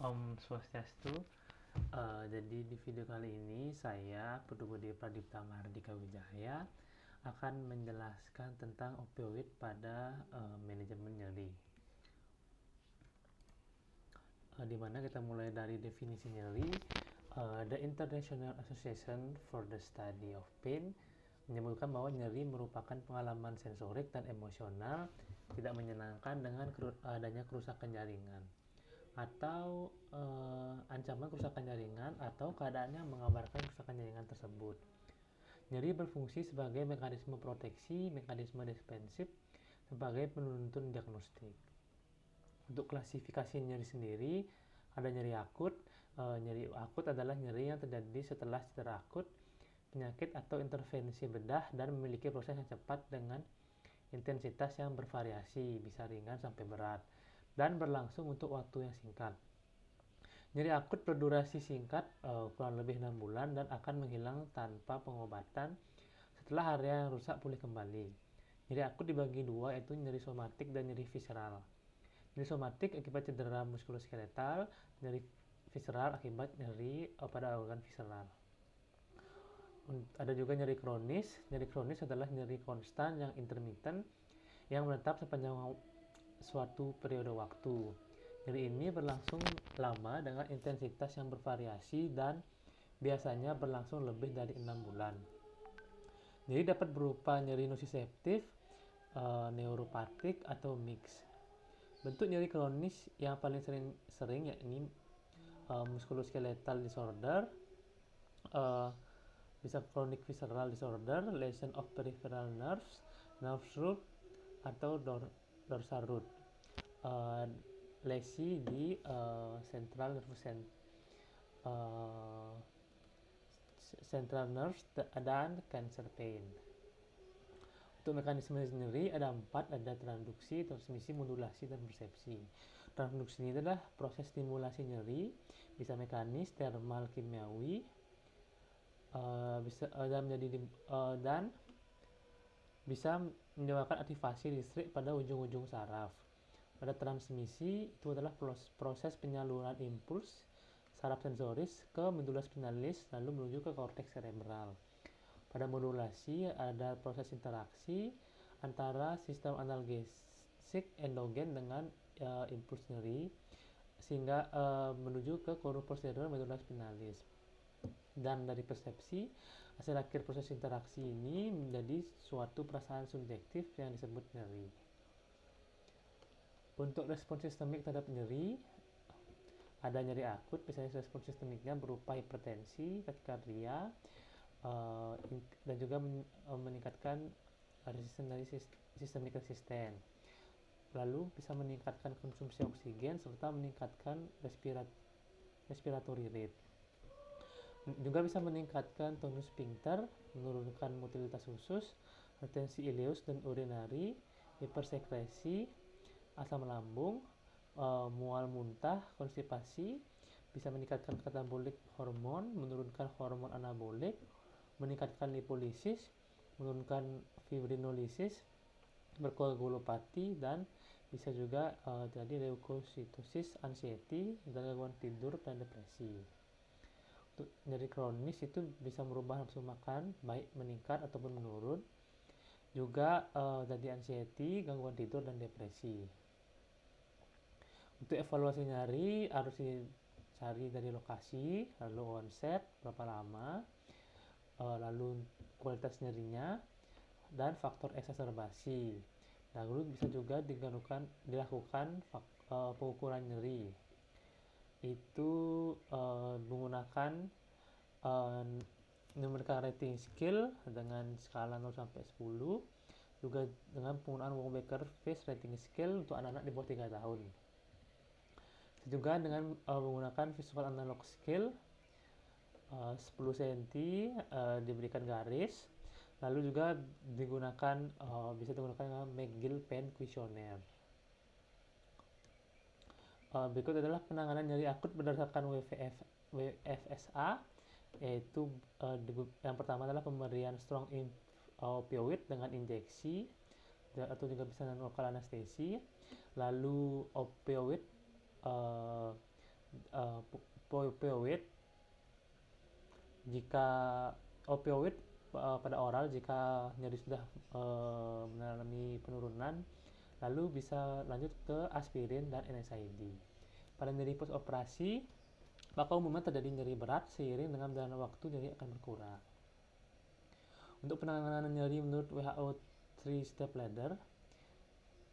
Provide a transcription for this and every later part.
Om Swastiastu. Jadi di video kali ini saya Putu Budi Pradipta Mardika Wijaya akan menjelaskan tentang opioid pada manajemen nyeri. Di mana kita mulai dari definisi nyeri. The International Association for the Study of Pain menyebutkan bahwa nyeri merupakan pengalaman sensorik dan emosional tidak menyenangkan dengan adanya kerusakan jaringan atau ancaman kerusakan jaringan atau keadaan yang mengabarkan kerusakan jaringan tersebut. Nyeri berfungsi sebagai mekanisme proteksi, mekanisme defensif, sebagai penuntun diagnostik. Untuk klasifikasi nyeri sendiri, ada nyeri akut. Nyeri akut adalah nyeri yang terjadi setelah cedera akut, penyakit atau intervensi bedah dan memiliki proses yang cepat dengan intensitas yang bervariasi, bisa ringan sampai berat, dan berlangsung untuk waktu yang singkat. Nyeri akut berdurasi singkat, kurang lebih 6 bulan, dan akan menghilang tanpa pengobatan setelah area yang rusak pulih kembali. Nyeri akut dibagi dua, yaitu nyeri somatik dan nyeri visceral. Nyeri somatik akibat cedera muskuloskeletal, nyeri visceral akibat nyeri pada organ visceral. Ada juga nyeri kronis. Nyeri kronis adalah nyeri konstan yang intermittent yang menetap sepanjang suatu periode waktu. Nyeri ini berlangsung lama dengan intensitas yang bervariasi dan biasanya berlangsung lebih dari 6 bulan. Nyeri dapat berupa nyeri nociceptif, neuropatik, atau mix. Bentuk nyeri kronis yang paling sering yakni musculoskeletal disorder, bisa chronic visceral disorder, lesion of peripheral nerves, nerve root, atau dorsal root, lesi di central nerves dan cancer pain. Untuk mekanisme nyeri ada 4, ada transduksi, transmisi, modulasi, dan persepsi. Transduksi ini adalah proses stimulasi nyeri, bisa mekanis, termal, kimiawi, dan bisa menyebabkan aktivasi listrik pada ujung-ujung saraf. Pada transmisi itu adalah proses penyaluran impuls saraf sensoris ke medula spinalis lalu menuju ke korteks cerebral. Pada modulasi ada proses interaksi antara sistem analgesik endogen dengan impuls nyeri sehingga menuju ke korus posterior medula spinalis. Dan dari persepsi, hasil akhir proses interaksi ini menjadi suatu perasaan subjektif yang disebut nyeri. Untuk respons sistemik terhadap nyeri, ada nyeri akut, misalnya respons sistemiknya berupa hipertensi, takikardia, dan juga meningkatkan sistemik resisten. Lalu bisa meningkatkan konsumsi oksigen serta meningkatkan respiratory rate. Juga bisa meningkatkan tonus sphincter, menurunkan motilitas usus, retensi ileus dan urinari, hipersekresi, asam lambung, mual muntah, konstipasi, bisa meningkatkan katabolik hormon, menurunkan hormon anabolik, meningkatkan lipolisis, menurunkan fibrinolisis, berkoagulopati, dan bisa juga terjadi leukositosis, anxiety, gangguan tidur, dan depresi. Untuk nyeri kronis itu bisa merubah nafsu makan, baik meningkat ataupun menurun. Juga jadi anxiety, gangguan tidur, dan depresi. Untuk evaluasi nyeri harus dicari dari lokasi, lalu onset, berapa lama, lalu kualitas nyerinya, dan faktor exacerbasi. Lalu bisa juga dilakukan pengukuran nyeri. Itu menggunakan numerical rating scale dengan skala 0 sampai 10, juga dengan penggunaan Wong-Baker-Face rating scale untuk anak-anak di bawah 3 tahun. Juga dengan menggunakan visual analog scale 10 cm diberikan garis, lalu juga bisa digunakan McGill Pain Questionnaire. Berikut adalah penanganan nyeri akut berdasarkan WFSA, yaitu yang pertama adalah pemberian strong opioid dengan injeksi atau juga bisa dengan lokal anestesi. Lalu opioid opioid jika opioid pada oral jika nyeri sudah mengalami penurunan, lalu bisa lanjut ke aspirin dan NSAID. Pada nyeri post operasi, maka umumnya terjadi nyeri berat seiring dengan berjalannya waktu nyeri akan berkurang. Untuk penanganan nyeri menurut WHO 3-step ladder,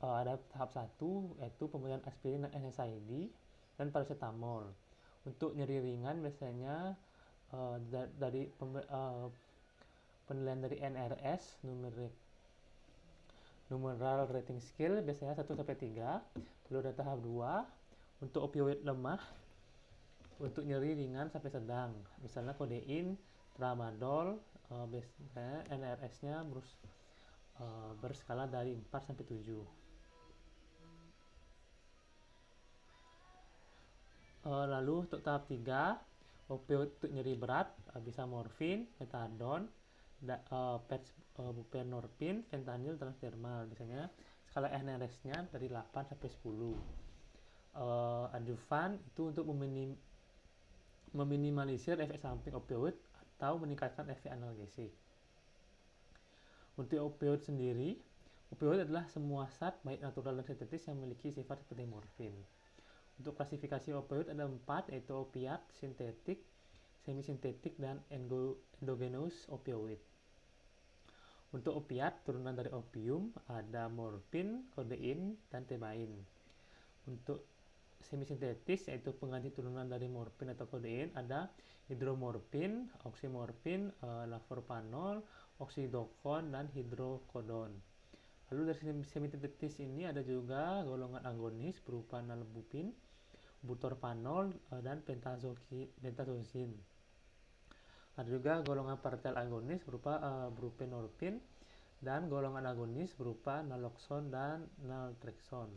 ada tahap 1 yaitu pemberian aspirin dan NSAID dan paracetamol. Untuk nyeri ringan biasanya dari penilaian dari NRS, numeral rating scale biasanya 1-3. Lalu ada tahap 2 untuk opioid lemah untuk nyeri ringan sampai sedang, misalnya kodein, tramadol. Biasanya NRS-nya berskala dari 4-7. Lalu untuk tahap 3 opioid untuk nyeri berat bisa morfin, metadon, buprenorphine, fentanyl, transdermal. Biasanya skala NRS-nya dari 8-10. Adjuvan itu untuk meminimalisir efek samping opioid atau meningkatkan efek analgesik. Untuk opioid sendiri, opioid adalah semua zat baik natural dan sintetis yang memiliki sifat seperti morfin. Untuk klasifikasi opioid ada 4, yaitu opiat, sintetik, semisintetik, dan endogenous opioid. Untuk opiat, turunan dari opium ada morfin, kodein, dan tebain. Untuk semisintetis, yaitu pengganti turunan dari morfin atau kodein, ada hidromorfin, oksimorfin, laforpanol, oksidokon, dan hidrokodon. Lalu dari semisintetis ini ada juga golongan agonis berupa nalbupin, butorphanol, dan pentazocin. Ada juga golongan partial agonis berupa buprenorphine dan golongan agonis berupa naloxone dan naltrexone.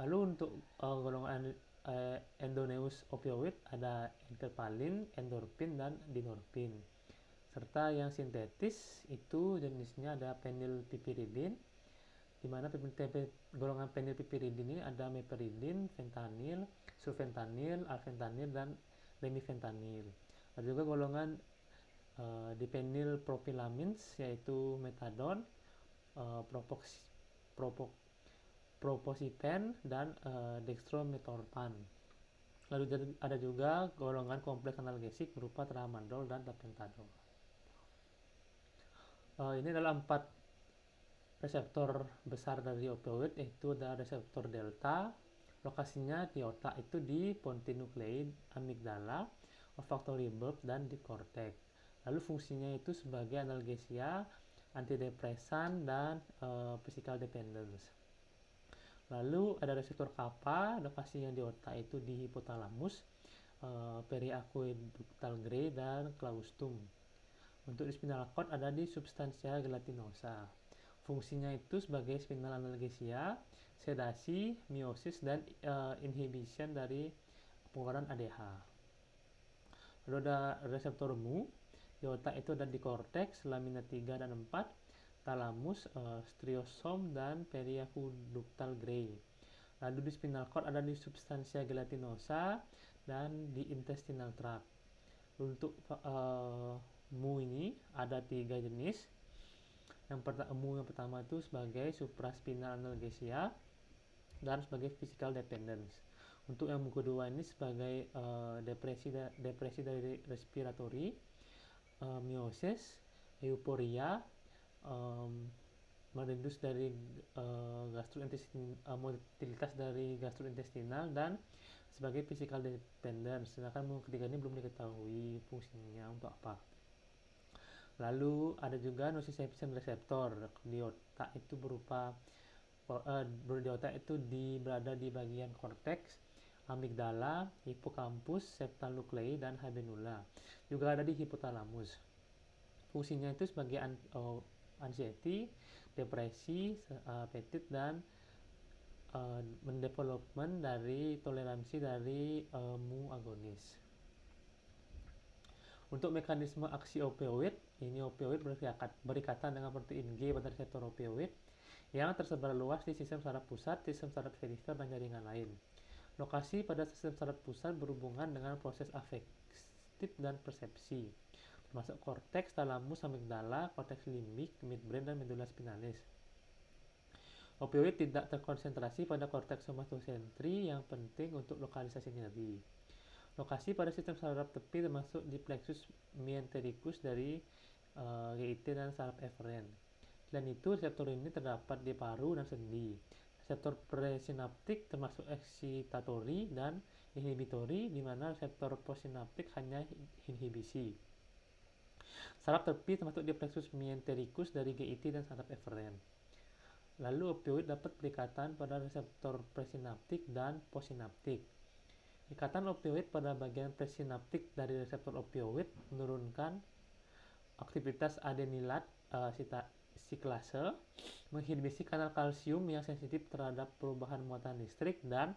Lalu untuk golongan endogenous opioid ada encephalin, endorfin, dan dinorfin. Serta yang sintetis itu jenisnya ada phenylpiperidine, di mana golongan phenylpiperidine ini ada meperidine, fentanyl, sulfentanyl, alfentanyl, dan remifentanil. Ada juga golongan diphenylpropilamins yaitu metadon, proposipen, dan dextrometorphan. Lalu ada juga golongan kompleks analgesik berupa tramadol dan tapentadol. Ini adalah 4 reseptor besar dari opioid, yaitu ada reseptor delta, lokasinya di otak itu di pontinucleid, amigdala, olfactory bulb, dan di korteks. Lalu fungsinya itu sebagai analgesia, antidepresan, dan physical dependence. Lalu ada reseptor kappa, lokasinya di otak itu di hipotalamus, periaqueductal gray, dan claustrum. Untuk di spinal cord ada di substantia gelatinosa. Fungsinya itu sebagai spinal analgesia, sedasi, miosis, dan inhibition dari pengeluaran ADH. Lalu ada reseptor mu, di otak itu ada di korteks, lamina 3 dan 4, talamus, striosome, dan periaqueductal gray. Lalu di spinal cord ada di substantia gelatinosa dan di intestinal tract. Untuk mu ini ada 3 jenis. Mu yang pertama itu sebagai supraspinal analgesia dan sebagai physical dependence. Untuk yang mu kedua ini sebagai depresi dari respiratory, miosis, euforia, meredus dari motilitas dari gastrointestinal, dan sebagai physical dependence. Sedangkan mu ketiga ini belum diketahui fungsinya untuk apa. Lalu ada juga nociception receptor di otak itu berada di bagian korteks, amigdala, hipokampus, septal nuclei, dan habenula. Juga ada di hipotalamus. Fungsinya itu sebagai anxiety, depresi, apetit, dan mendevelopment dari toleransi dari mu agonis. Untuk mekanisme aksi opioid, ini opioid berikatan dengan protein G pada reseptor opioid yang tersebar luas di sistem saraf pusat, sistem saraf perifer, dan jaringan lain. Lokasi pada sistem saraf pusat berhubungan dengan proses afektif dan persepsi, termasuk korteks, thalamus, amigdala, korteks limbik, midbrain, dan medula spinalis. Opioid tidak terkonsentrasi pada korteks somatosentri yang penting untuk lokalisasi nyeri. Lokasi pada sistem saraf tepi termasuk di plexus myentericus dari GIT dan saraf eferen. Selain itu, reseptor ini terdapat di paru dan sendi. Reseptor presinaptik termasuk eksitatori dan inhibitori, di mana reseptor postsinaptik hanya inhibisi. Saraf tepi termasuk di plexus myentericus dari GIT dan saraf eferen. Lalu opioid dapat berikatan pada reseptor presinaptik dan postsinaptik. Ikatan opioid pada bagian presinaptik dari reseptor opioid menurunkan aktivitas adenilat siklase, menginhibisi kanal kalsium yang sensitif terhadap perubahan muatan listrik, dan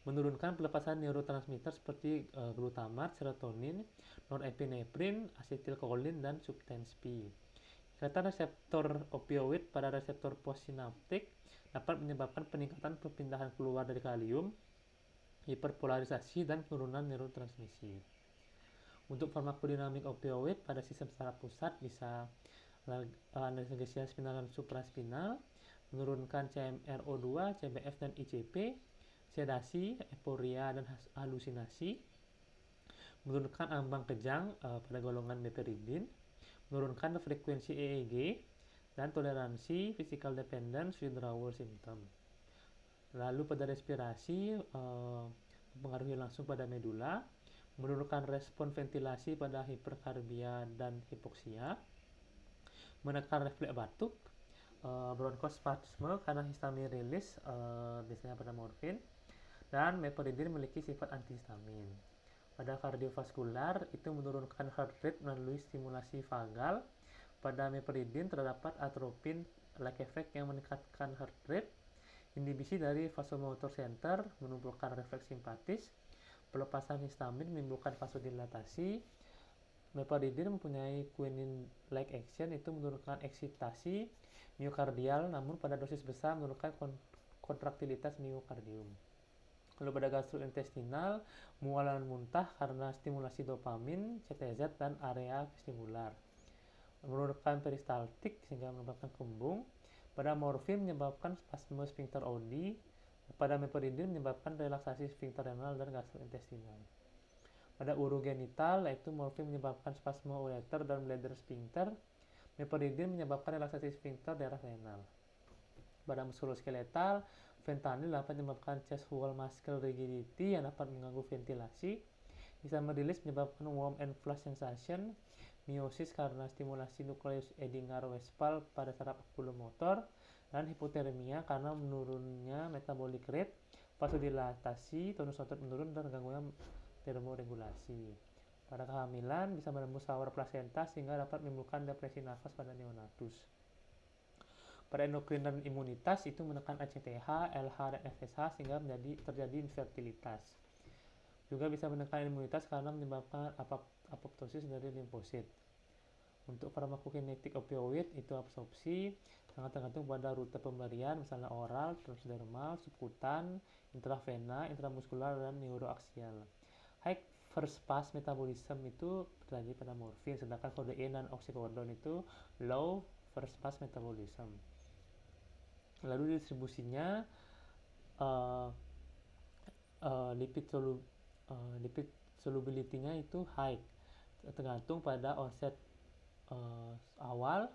menurunkan pelepasan neurotransmitter seperti glutamat, serotonin, norepinefrin, asetilkolin, dan substans P. Ikatan reseptor opioid pada reseptor postsinaptik dapat menyebabkan peningkatan perpindahan keluar dari kalium, hiperpolarisasi, dan penurunan neurotransmisi. Untuk farmakodinamik opioid pada sistem saraf pusat bisa analgesia spinal dan supraspinal, menurunkan CMRO2, CBF, dan ICP, sedasi, euforia, dan halusinasi, menurunkan ambang kejang pada golongan meperidin, menurunkan frekuensi EEG, dan toleransi physical dependence withdrawal symptom. Lalu pada respirasi mempengaruhi langsung pada medula, menurunkan respon ventilasi pada hiperkarbia dan hipoksia, menekan refleks batuk, bronkospasme karena histamin rilis biasanya pada morfin, dan meperidin memiliki sifat antihistamin. Pada kardiovaskular, itu menurunkan heart rate melalui stimulasi vagal. Pada meperidin terdapat atropine-like effect yang meningkatkan heart rate, inhibisi dari vasomotor center, menumbuhkan refleks simpatis, pelepasan histamin menimbulkan vasodilatasi. Meperidin mempunyai quinine-like action, itu menurunkan eksitasi miokardial, namun pada dosis besar menurunkan kontraktilitas miokardium. Lalu pada gastrointestinal, mualan muntah karena stimulasi dopamin, CTZ, dan area vestibular. Menurunkan peristaltik sehingga menyebabkan kembung. Pada morfin menyebabkan spasme sphincter Oddi. Pada meperidin menyebabkan relaksasi sphincter renal dan gastrointestinal. Pada urogenital, yaitu morfin menyebabkan spasme ureter dan bladder sphincter. Meperidin menyebabkan relaksasi sphincter daerah renal. Pada muskuloskeletal, fentanyl dapat menyebabkan chest wall muscle rigidity yang dapat mengganggu ventilasi. Histamin release menyebabkan warm and flush sensation. Miosis karena stimulasi nukleus Edinger-Westphal pada saraf oculomotor, dan hipotermia karena menurunnya metabolic rate, vasodilatasi, tonus otot menurun, dan gangguan termoregulasi. Pada kehamilan bisa menembus sawar plasenta sehingga dapat menimbulkan depresi nafas pada neonatus. Pada endokrin dan imunitas itu menekan ACTH, LH, dan FSH sehingga terjadi infertilitas. Juga bisa menekan imunitas karena menyebabkan apoptosis dari limfosit. Untuk farmakokinetik opioid itu absorpsi sangat tergantung pada rute pemberian, misalnya oral, transdermal, subkutan, intravena, intramuskular, dan neuroaksial. High first pass metabolism itu terjadi pada morfin, sedangkan kodein dan oxycodone itu low first pass metabolism. Lalu distribusinya lipid solubility-nya itu high, tergantung pada onset awal.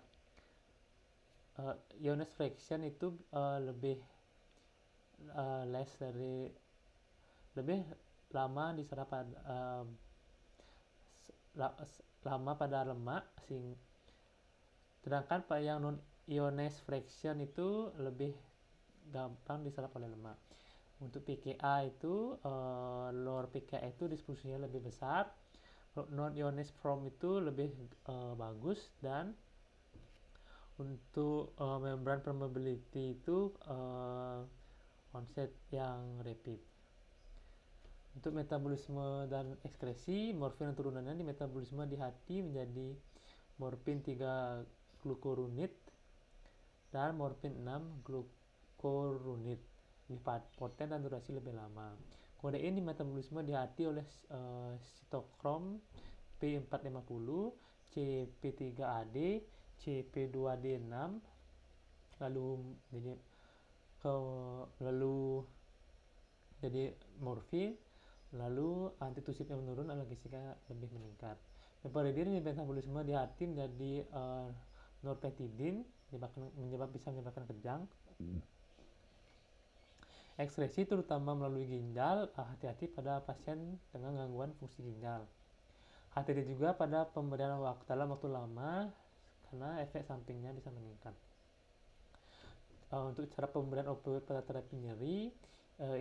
Ionis fraction itu lebih lama diserap lama pada lemak, sedangkan yang non ionis fraction itu lebih gampang diserap oleh lemak. Untuk pKa itu lower pKa itu distribusinya lebih besar, non ionis form itu lebih bagus, dan untuk membran permeability itu onset yang rapid. Untuk metabolisme dan ekskresi, morfin dan turunannya di metabolisme di hati menjadi morfin 3 glucuronide dan morfin 6 glucuronide. lebih poten dan durasi lebih lama. Kodein di metabolisme dihati oleh sitokrom P450, CP3AD, CP2D6, lalu jadi morfin, lalu antitusifnya menurun, analgesiknya lebih meningkat. Meperidin di metabolisme di hati menjadi norpeptidin, bisa menyebabkan kejang. Ekskresi terutama melalui ginjal, hati-hati pada pasien dengan gangguan fungsi ginjal. Hati-hati juga pada pemberian dalam waktu lama karena efek sampingnya bisa meningkat. Untuk cara pemberian opioid pada terapi nyeri,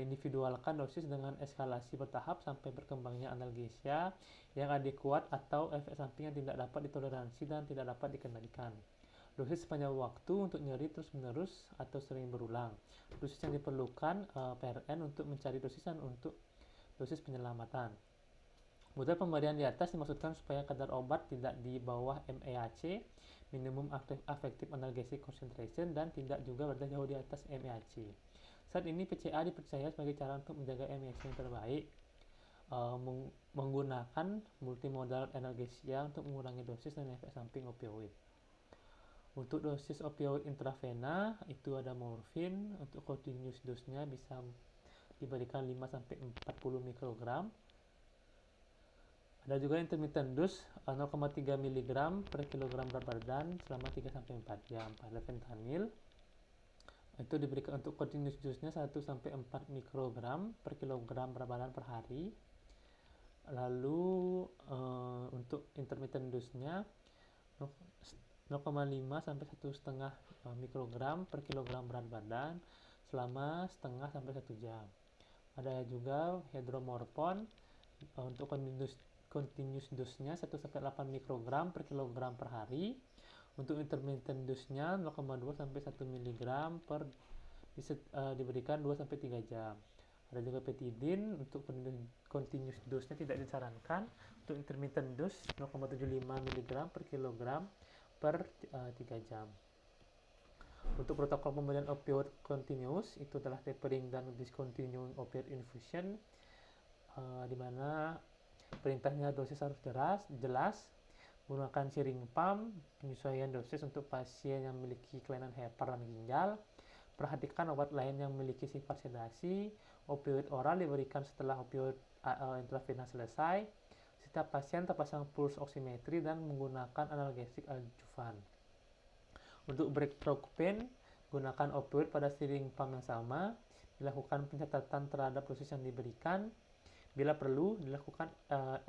individualkan dosis dengan eskalasi bertahap sampai berkembangnya analgesia yang adekuat atau efek samping yang tidak dapat ditoleransi dan tidak dapat dikendalikan. Dosis sepanjang waktu untuk nyeri terus-menerus atau sering berulang. Dosis yang diperlukan PRN untuk mencari dosis dan untuk dosis penyelamatan. Model pemberian di atas dimaksudkan supaya kadar obat tidak di bawah MEAC, minimum effective analgesic concentration, dan tidak juga berada jauh di atas MEAC. Saat ini PCA dipercaya sebagai cara untuk menjaga MEAC yang terbaik, menggunakan multimodal analgesia untuk mengurangi dosis dan efek samping opioid. Untuk dosis opioid intravena itu ada morfin, untuk continuous dose-nya bisa diberikan 5-40 mikrogram. Ada juga intermittent dose 0,3 mg per kilogram berat badan selama 3-4 jam. Pada fentanyl itu diberikan untuk continuous dose-nya 1-4 mikrogram per kilogram berat badan per hari. Lalu untuk intermittent dose-nya 0,5-1,5 mikrogram per kilogram berat badan selama setengah sampai 1 jam. Ada juga hydromorphone untuk continuous dose-nya 1-8 mikrogram per kilogram per hari. Untuk intermittent dose-nya 0,2-1 mg diberikan 2-3 jam. Ada juga petidin, untuk continuous dose-nya tidak disarankan. Untuk intermittent dose 0,75 mg per kilogram per 3 jam. Untuk protokol pemberian opioid continuous itu adalah tapering dan discontinuing opioid infusion, di mana perintahnya dosis harus jelas, gunakan syring pump, penyesuaian dosis untuk pasien yang memiliki kelainan hepar dan ginjal, perhatikan obat lain yang memiliki sifat sedasi, opioid oral diberikan setelah opioid intravena selesai, setiap pasien terpasang pulse oximetri dan menggunakan analgesik adjuvan. Untuk breakthrough pain, gunakan opioid pada syring pump yang sama, dilakukan pencatatan terhadap dosis yang diberikan. Bila perlu, dilakukan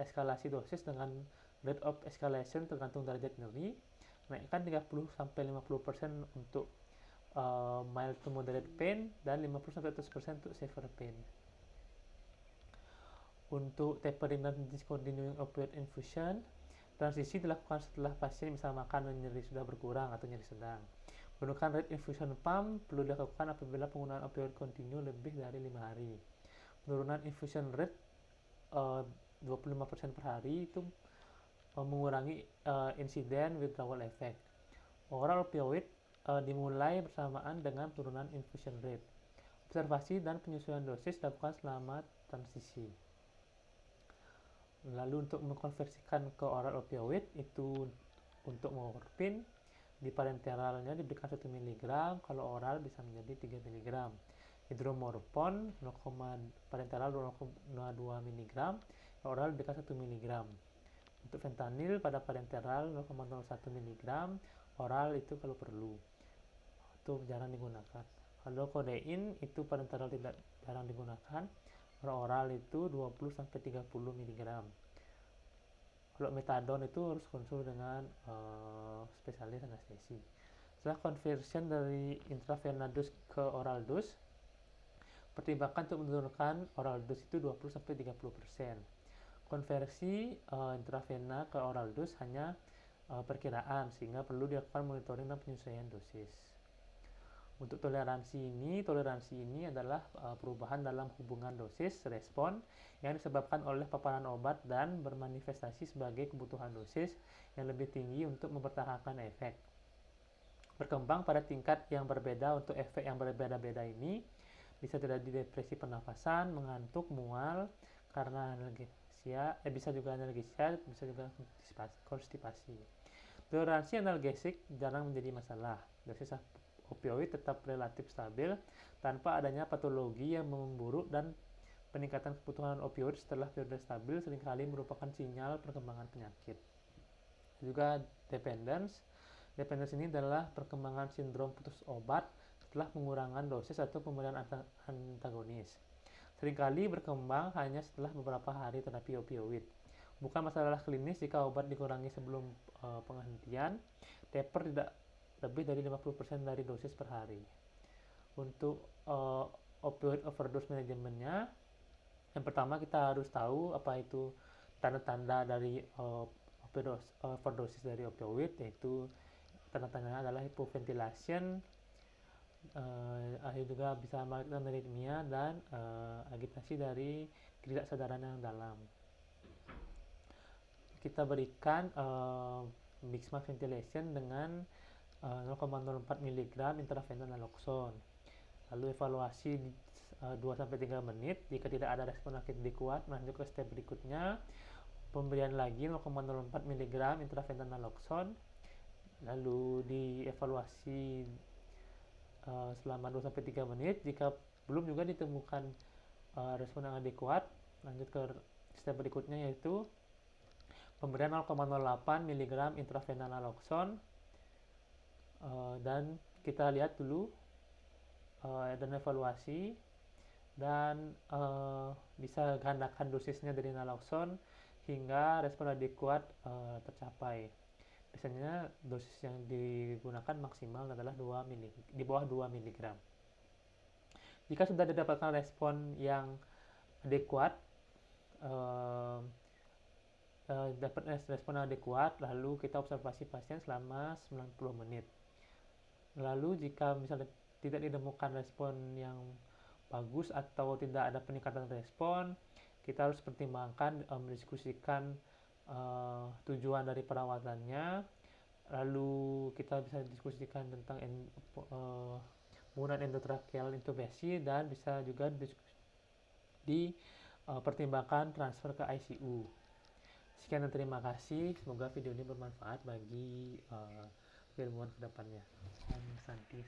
eskalasi dosis dengan rate of escalation tergantung derajat nyeri. Naikkan 30-50% untuk mild to moderate pain dan 50-100% untuk severe pain. Untuk tapering dan discontinuing opioid infusion, transisi dilakukan setelah pasien bisa makan dan nyeri sudah berkurang atau nyeri sedang. Gunakan rate infusion pump perlu dilakukan apabila penggunaan opioid kontinu lebih dari 5 hari. Penurunan infusion rate 25% per hari itu mengurangi insiden withdrawal effect. Oral opioid dimulai bersamaan dengan penurunan infusion rate. Observasi dan penyesuaian dosis dilakukan selama transisi. Lalu untuk mengkonversikan ke oral opioid itu untuk morfin di parenteralnya diberikan 1 mg, kalau oral bisa menjadi 3 mg. Hydromorphone parenteral 0,2 mg, oral diberikan 1 mg. Untuk fentanyl pada parenteral 0,01 mg, oral itu kalau perlu. Itu jarang digunakan. Kalau kodein itu parenteral tidak jarang digunakan. Kalau oral itu 20-30 mg. Kalau metadon itu harus konsul dengan spesialis anestesi. Setelah conversion dari intravena dose ke oral dose, pertimbangkan untuk menurunkan oral dose itu 20-30%. Konversi intravena ke oral dose hanya perkiraan, sehingga perlu dilakukan monitoring dan penyesuaian dosis. Untuk toleransi ini adalah perubahan dalam hubungan dosis respon yang disebabkan oleh paparan obat dan bermanifestasi sebagai kebutuhan dosis yang lebih tinggi untuk mempertahankan efek. Berkembang pada tingkat yang berbeda untuk efek yang berbeda-beda ini Bisa terjadi depresi pernafasan, mengantuk, mual karena analgesia, bisa juga analgesia, bisa juga konstipasi. Toleransi analgesik jarang menjadi masalah. Dosis opioid tetap relatif stabil tanpa adanya patologi yang memburuk, dan peningkatan kebutuhan opioid setelah periode stabil seringkali merupakan sinyal perkembangan penyakit. Juga dependence. Dependence ini adalah perkembangan sindrom putus obat setelah pengurangan dosis atau pemberian antagonis. Seringkali berkembang hanya setelah beberapa hari terapi opioid. Bukan masalah klinis jika obat dikurangi sebelum penghentian. Taper tidak lebih dari 50% dari dosis per hari. Untuk opioid overdose manajemennya, yang pertama kita harus tahu apa itu tanda-tanda dari overdosis dari opioid, yaitu tanda-tandanya adalah hypoventilation, juga bisa mengakibatkan aritmia dan agitasi dari ketidaksadaran yang dalam. Kita berikan mixed mask ventilation dengan 0,04 mg intravenous naloxone. Lalu evaluasi 2-3 menit. Jika tidak ada respon lebih kuat, lanjut ke step berikutnya. Pemberian lagi 0,04 mg intravenous naloxone. Lalu dievaluasi selama 2-3 menit. Jika belum juga ditemukan respon yang adekuat, lanjut ke step berikutnya, yaitu pemberian 0,08 mg intravenous naloxone. Dan kita lihat dulu dan evaluasi, dan bisa gandakan dosisnya dari naloxone hingga respon adekuat tercapai. Biasanya dosis yang digunakan maksimal adalah di bawah 2 mg. Jika sudah didapatkan respon yang adekuat, dapat respon adekuat, lalu kita observasi pasien selama 90 menit. Lalu jika misalnya tidak ditemukan respon yang bagus atau tidak ada peningkatan respon, kita harus pertimbangkan mendiskusikan tujuan dari perawatannya. Lalu kita bisa diskusikan tentang penggunaan endotracheal intubasi, dan bisa juga dipertimbangkan transfer ke ICU. Sekian dan terima kasih. Semoga video ini bermanfaat bagi keilmuan kedepannya. Santi.